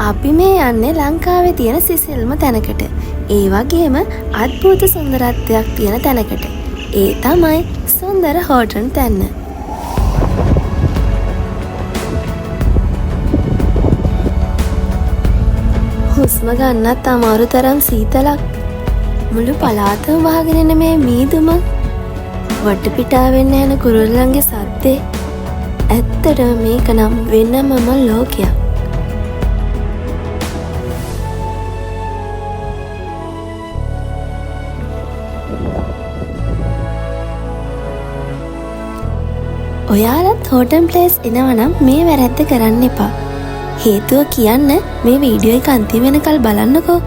අපි මේ යන්නේ ලංකාවේ තියෙන සිසිල්ම තැනකට. ඒ වගේම අද්භූත සුන්දරත්වයක් තියෙන තැනකට. ඒ තමයි සුන්දර හෝටන් තැන්න. හුස්ම ගන්නත් අමාරු තරම් සීතලක්. මුළු පළාතම වහගෙන එන මේ මීදුම, වටපිටාවෙන් යන කුරුල්ලන්ගේ සද්දේ. ඇත්තටම මේක නම් වෙනමම ලෝකයක්. ඔයාලත් හෝටන් ප්ලේස් එනවනම් මේ වැරැද්ද කරන්න එපා. හේතුව කියන්න මේ වීඩියෝ එක අන්තිම වෙනකල් බලන්නකෝ.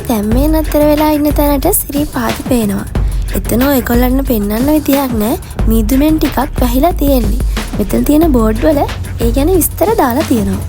දැන් මේ නතර වෙලා ඉන්න තැනට සිරිපාද පේනවා. එතන ඔයගොල්ලන්ට පෙන්වන්න විදියක් නැහැ. මීදුමෙන් ටිකක් වැහිලා තියෙන්නේ. මෙතන තියෙන බෝඩ් වල ඒ ගැන විස්තර දාලා තියෙනවා.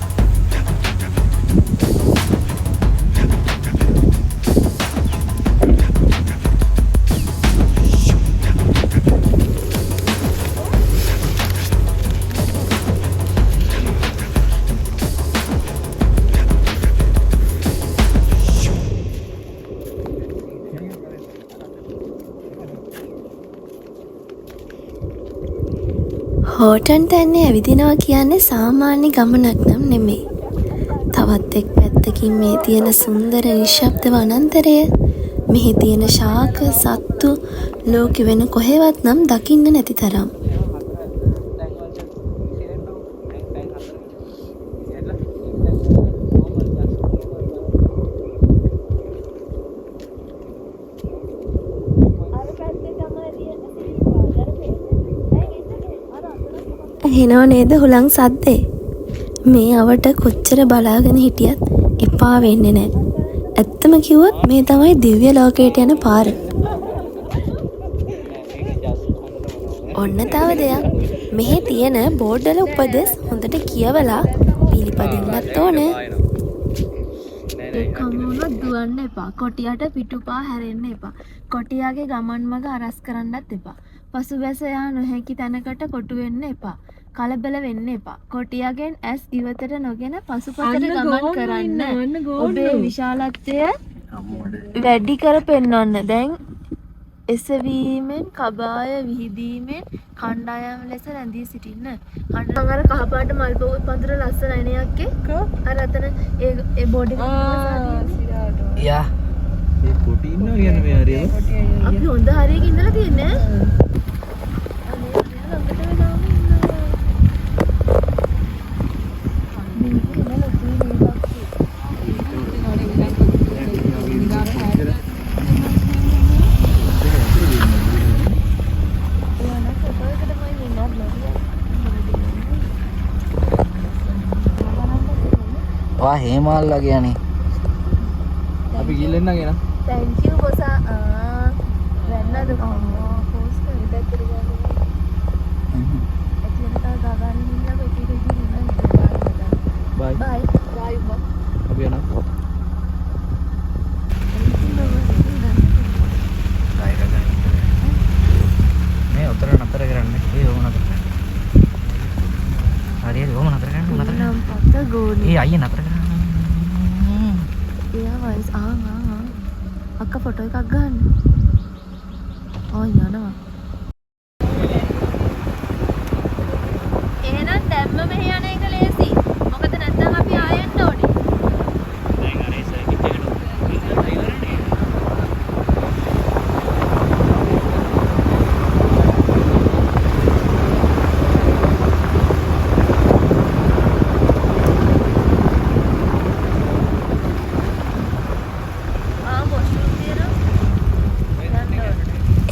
හෝටන් තැන්නේ ඇවිදිනවා කියන්නේ සාමාන්‍ය ගමනක් නම් නෙමෙයි. තවත් එක් පැත්තකින් මේ තියෙන සුන්දර නිශ්ශබ්ද වනාන්තරය, මෙහි තියෙන ශාක සත්තු ලෝකෙ වෙන කොහෙවත් නම් දකින්න නැති තරම්. හෙනව නේද හුළං සද්දේ? මේ අවට කොච්චර බලාගෙන හිටියත් එපා වෙන්නේ නැහැ. ඇත්තම කිව්වොත් මේ තමයි දිව්‍ය ලෝකයට යන පාර. ඔන්න තව දෙයක්. මෙහි තියෙන බෝඩ් වල උපදෙස් හොඳට කියවලා පිළිපදින්නත් ඕනේ. කමුණු දුවන්න එපා. කොටියට පිටුපා හැරෙන්න එපා. කොටියාගේ ගමන් මඟ අරස් කරන්නත් එපා. පසුබැස යා නොහැකි තැනකට කොටු වෙන්න එපා. කලබල වෙන්න එපා. කොටියාගෙන් ඇස් ඉවතට නොගෙන පසුපසට ගමන් කරන්න. ඔබේ විශාලත්වය වැඩි කර පෙන්වන්න. දැන් එසවීමෙන් කබාය විහිදීමෙන් කණ්ඩායම් ලෙස රැඳී සිටින්න. කණ්ඩායම් අර කහපාට මල් පඳුර ලස්සනයි නේ අක්කේ. අර අතන ඒ බෝඩ් එක යා ඒ කොටි ඉන්නවා කියන්නේ මේ හරියම. අපි හොඳ හරියක ඉඳලා තියන්නේ. වා හේමාල්ලා කියන්නේ. අපි ගිහින් එන්න ගෙන. Thank you bosa. වෙන්නද අම්මා පෝස්ට් එක විතරක් ගන්න. එතන තා ගගන් ඉන්නකො එක එක ගිහින් බයි. බයි. බයි බා. අපි යනවා. මේ උතර නතර කරන්න. ඒ ඕම නතර කරන්න. හරියට ඕම නතර කරන්න. නතර කරන්න. නම් පත ගෝනි. ඒ අයියේ නතර කරන්න. එයා වයිස් අක්ක ෆොටෝ එකක් ගන්න. ආ යනවා. එහෙනම් දැම්ම මෙහෙ යන එක ලේසි. මොකද නැත්නම් අපි ආයෙත් ඕනේ. දැන් අර ඒ සර්කිට් එකට ඉවරනේ.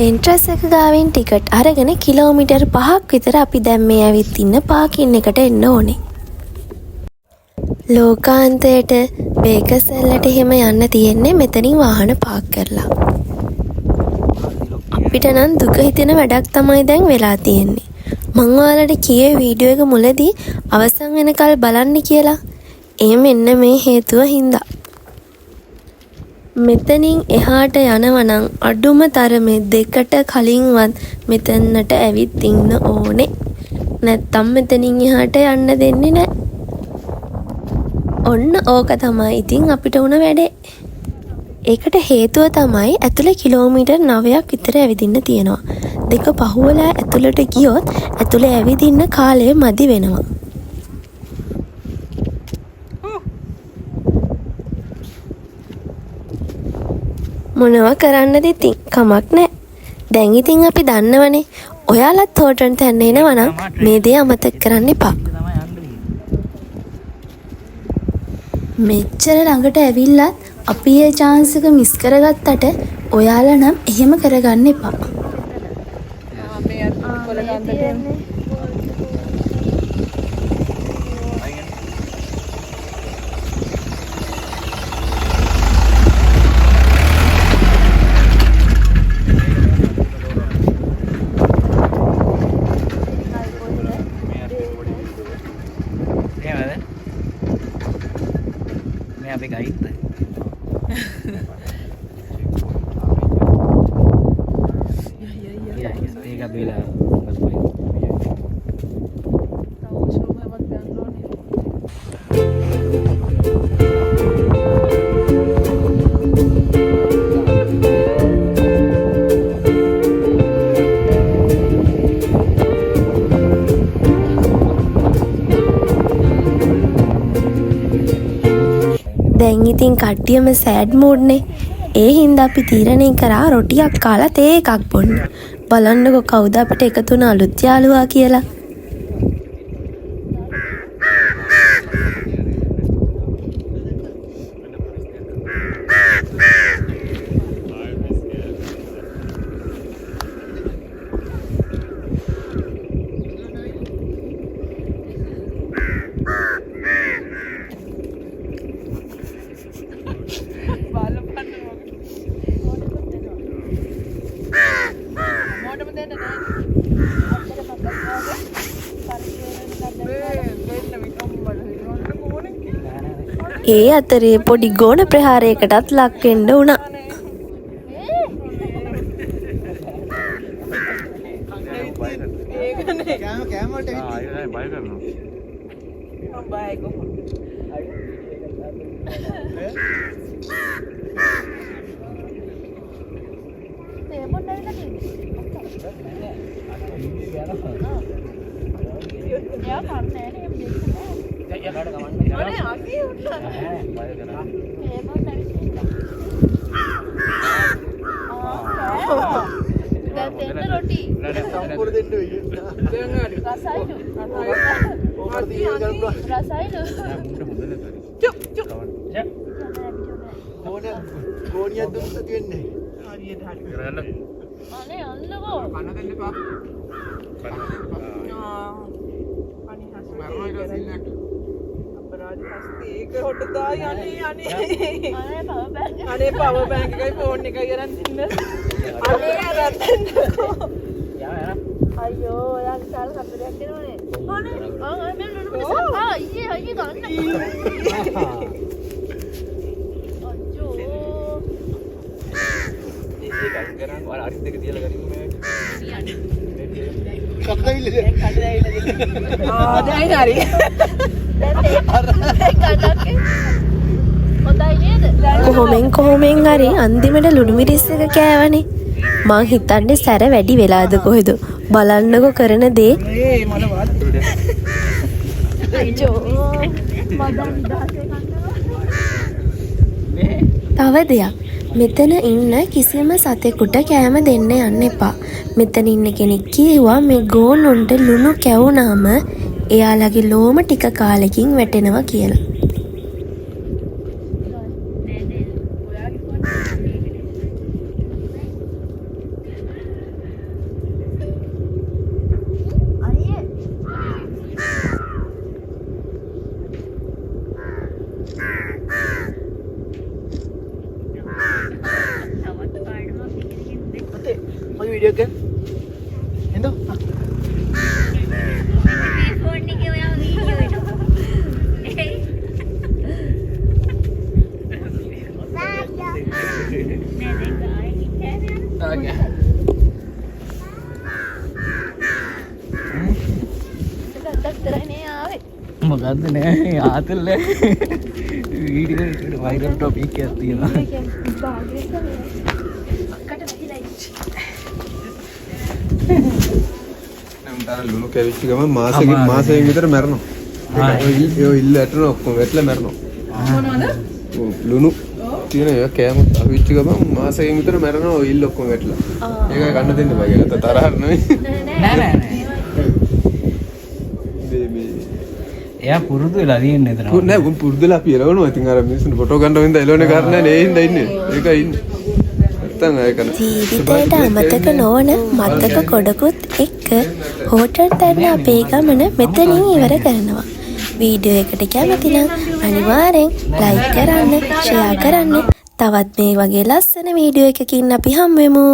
එන්ට්‍රස් එක ගාවින් ටිකට් අරගෙන කිලෝමීටර් 5ක් විතර අපි දැන් මේ ඇවිත් ඉන්න පාකින් එකට එන්න ඕනේ. ලෝකාන්තයට බේකසැල්ලට එහෙම යන්න තියෙන්නේ මෙතනින් වාහන පාක් කරලා. අපිට නම් දුක හිතෙන වැඩක් තමයි දැන් වෙලා තියෙන්නේ. මං ඔයාලට කියේ වීඩියෝ එක මුලදී අවසන් වෙනකල් බලන්න කියලා. ඒ මෙන්න මේ හේතුව හින්දා. මෙතනින් එහාට යනවනම් අඩුම තරමේ 2කට කලින්වත් මෙතනට ඇවිත් ඉන්න ඕනේ. නැත්තම් මෙතනින් එහාට යන්න දෙන්නේ නැහැ. ඔන්න ඕක තමයි ඉතින් අපිට උන වැඩේ. ඒකට හේතුව තමයි ඇතුලේ කිලෝමීටර් 9ක් විතර ඇවිදින්න තියෙනවා. 2 පහුවලා ඇතුලට ගියොත් ඇතුලේ ඇවිදින්න කාලය මදි වෙනවා. මොනවා කරන්නද ඉතින් කමක් නැහැ. දැන් ඉතින් අපි දන්නවනේ. ඔයාලත් හෝටල්ට යන්න එනවනම් මේ දේ අමතක කරන්න එපා. මෙච්චර ළඟට ඇවිල්ලත් අපි ඒ chance එක මිස් කරගත්තට ඔයාලා නම් එහෙම කරගන්න එපා. අපි ගයිද්ද ඒක බෙලා දැන් ඉතින් කට්ටියම සෑඩ් මූඩ්නේ. ඒ හින්දා අපි තීරණය කරා රොටියක් කාලා තේ එකක් බොන්න. බලන්නකො කවුද අපිට එකතු වුණ අලුත් යාළුවා කියලා. ඒ අතරේ පොඩි ගෝණ ප්‍රහාරයකටත් ලක් වෙන්න වුණා. අනේ පවර් බැංක් එකයි ෆෝන් එකයි අරන් දෙන්න. අනේ අරන් දෙන්නකෝ. අයියෝ ඔයා විශාල සතුටක් දෙනවනේ. අනේ මම ලුණු මිනිසා අයියේ ගන්න. අච්චෝ. ඒක කරන් වල අරිත් දෙක තියලා ගනිමු මේ. කක්කවිල්ල දැන් කඩදාවිල්ල. දැන් හරි. කොහොමෙන් හරි අන්තිමට ලුණු මිරිස් එක කෑවනේ. මං හිතන්නේ සැර වැඩි වෙලාද කොහෙද බලන්නකො කරන දේ. තව දෙයක් මෙතන ඉන්න කිසිම සතෙකුට කෑම දෙන්න යන්න එපා. මෙතන ඉන්න කෙනෙක් කිව්වා මේ ගෝනුන්ට ලුණු කැවුනාම එයාලගේ ලෝම ටික කාලෙකින් වැටෙනවා කියලා. Video kan? Endo? මොකක්ද නෑ ආතල්ල වීඩියෝ වයිරල් ටොපික් එකක් තියෙනවා. ලුණු කැවිච්ච ගමන් මාසෙකින් විතර මැරෙනවා. ඒක ඉල්ල ඇටන ඔක්කොම වැටලා මැරෙනවා. මොනවද? ලුණු තියෙන එක කෑම අවිච්ච ගමන් මාසෙකින් විතර මැරෙනවා. ඔය ඉල්ල ඔක්කොම වැටලා. ඒකයි කන්න දෙන්න බෑ කියලා. තරහ නෙවෙයි. නෑ එයා පුරුදු වෙලා තියෙන්නේ එතන. නෑ උන් පුරුදුලා අපි එලවනවා. ඉතින් අර මිනිස්සුන්ට ෆොටෝ ගන්න වෙනද එලවන්නේ කාරණා නේ ඉන්න ඉන්නේ. ඒකයි ඉන්නේ. ජීවිතයට අමතක නොවන මතක කොඩකුත් එක්ක හෝටල් තැන්න අපේ ගමන මෙතනින් ඉවර කරනවා. වීඩියෝ එකට කැමති නම් අනිවාර්යෙන් ලයික් කරන්න, ෂෙයා කරන්න. තවත් මේ වගේ ලස්සන වීඩියෝ එකකින් අපි හම්බෙමු.